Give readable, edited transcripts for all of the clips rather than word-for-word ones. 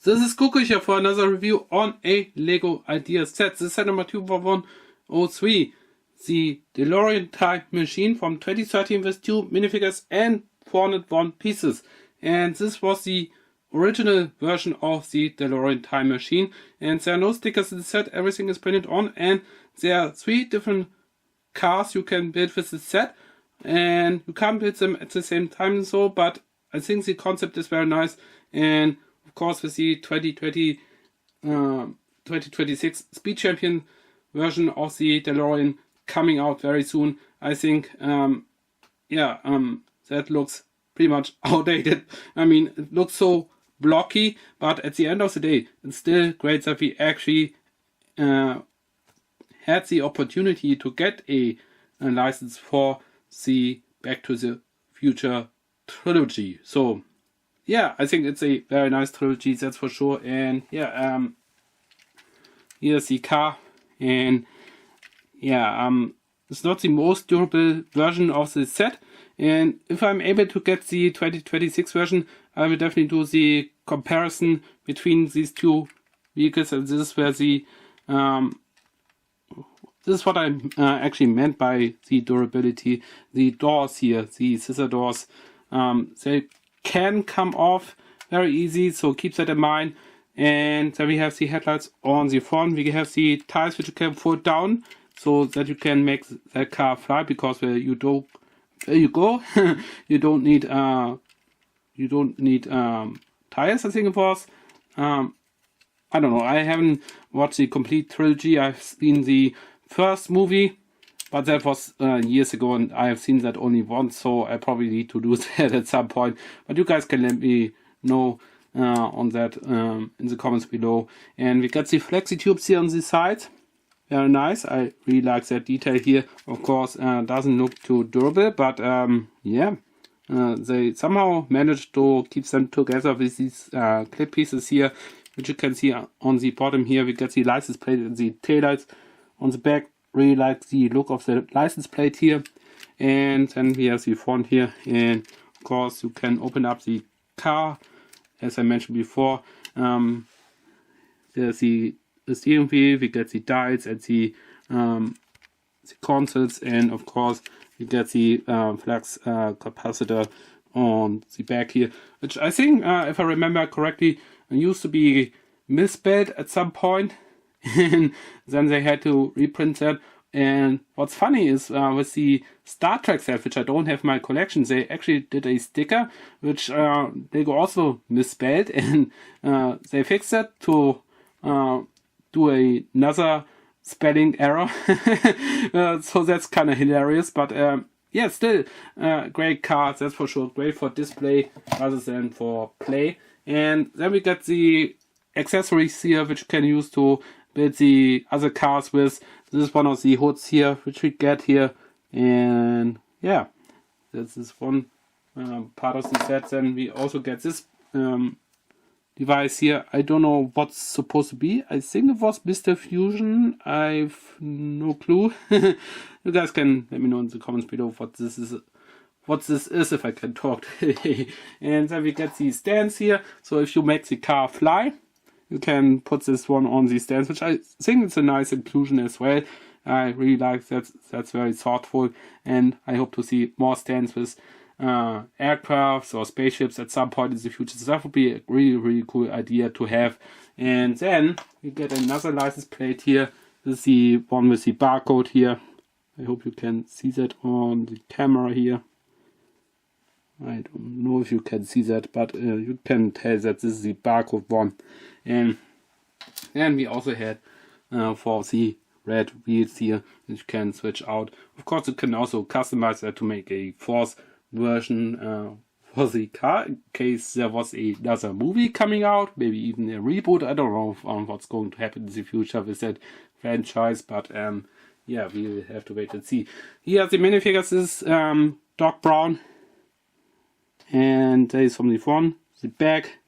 This is Klokriechers for another review on a LEGO idea set. This is set number 24103. The DeLorean time machine from 2013 with 2 minifigures and 401 pieces. And this was the original version of the DeLorean time machine. And there are no stickers in the set, everything is printed on. And there are 3 different cars you can build with the set. And you can't build them at the same time, so, but I think the concept is very nice. And of course, with the 2026 Speed Champion version of the DeLorean coming out very soon, I think, that looks pretty much outdated. I mean, it looks so blocky, but at the end of the day, it's still great that we actually had the opportunity to get a license for the Back to the Future trilogy. So yeah, I think it's a very nice trilogy, that's for sure. And yeah, here's the car, and yeah, it's not the most durable version of the set. And if I'm able to get the 2026 version, I will definitely do the comparison between these two vehicles. And this is where the this is what I actually meant by the durability. The doors here, the scissor doors, they can come off very easy, so keep that in mind. And then we have the headlights on the front. We have the tires which you can fold down so that you can make that car fly, because where you go you don't need tires, I think it was. I don't know, I haven't watched the complete trilogy. I've seen the first movie, but that was years ago, and I have seen that only once, so I probably need to do that at some point. But you guys can let me know on that in the comments below. And we got the flexi tubes here on the sides. Very nice. I really like that detail here. Of course, doesn't look too durable, but yeah, they somehow managed to keep them together with these clip pieces here, which you can see on the bottom here. We got the license plate and the taillights on the back. Really like the look of the license plate here. And then we have the front here, and of course you can open up the car, as I mentioned before. There's the steering wheel, we get the dials and the consoles, and of course we get the flux capacitor on the back here, which I think, if I remember correctly, used to be misspelled at some point. And then they had to reprint that. And what's funny is with the Star Trek set, which I don't have in my collection, they actually did a sticker which they also misspelled, and they fixed that to do another spelling error. So that's kind of hilarious, but yeah, still great car, that's for sure. Great for display rather than for play. And then we got the accessories here which you can use to build the other cars with. This is one of the hoods here which we get here, and yeah, this is one part of the set. Then we also get this device here. I don't know what's supposed to be. I think it was Mr. Fusion. I've no clue. You guys can let me know in the comments below what this is if I can talk today. And then we get the stands here, so if you make the car fly, you can put this one on the stands, which I think it's a nice inclusion as well. I really like that. That's very thoughtful, and I hope to see more stands with aircrafts or spaceships at some point in the future. So that would be a really, really cool idea to have. And then we get another license plate here. This is the one with the barcode here. I hope you can see that on the camera here. I don't know if you can see that, but you can tell that this is the barcode one. And then we also had for the red wheels here, which you can switch out. Of course, you can also customize that to make a fourth version for the car, in case there was another movie coming out, maybe even a reboot. I don't know what's going to happen in the future with that franchise, but yeah, we will have to wait and see. Here the minifigures is dark brown, and there is from the front, the back.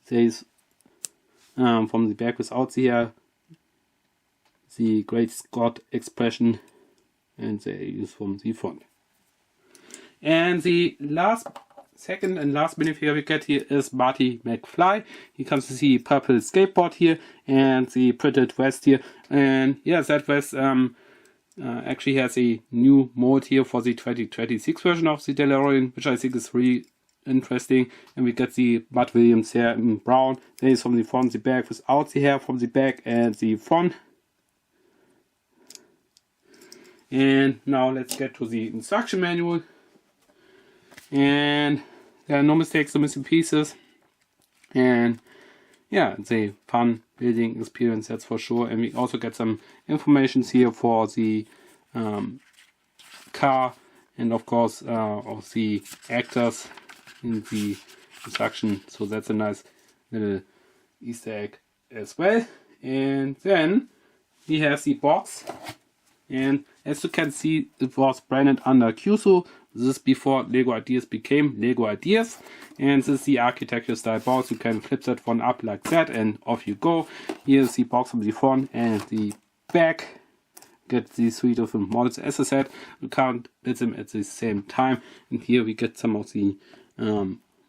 There is from the back without the Great Scott expression, and there is from the front. And the last second and last minifigure we get here is Marty McFly. He comes with the purple skateboard here and the printed vest here. And yeah, that vest actually has a new mold here for the 2026 version of the DeLorean, which I think is really interesting. And we get the Bud Williams hair in brown. There is from the front, the back without the hair from the back and the front. And now let's get to the instruction manual. And there are no mistakes, no missing pieces. And yeah, it's a fun building experience, that's for sure. And we also get some information here for the car and of course of the actors in the instruction. So that's a nice little Easter egg as well. And then he has the box. And as you can see, it was branded under QSO. This is before Lego Ideas became Lego Ideas. And this is the architecture style box. You can flip that one up like that and off you go. Here's the box from the front and the back. Get these 3 different models. As I said, you can't build them at the same time. And here we get some of the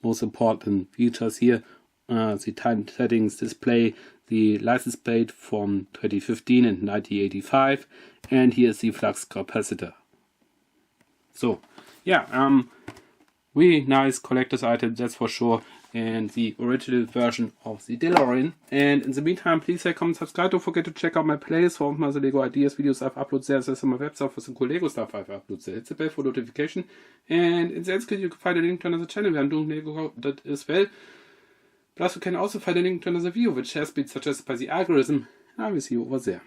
most important features here. The time settings display, the license plate from 2015 and 1985, and here's the flux capacitor. So yeah, really nice collector's item, that's for sure, and the original version of the DeLorean. And in the meantime, please like, comment, subscribe. Don't forget to check out my playlist for all my Lego Ideas videos I've uploaded there. There's on my website for some cool Lego stuff I've uploaded there. Hit the bell for notification, and in the end screen you can find a link to another channel where I'm doing Lego that as well. Plus you can also find a link to another video which has been suggested by the algorithm, and I will see you over there.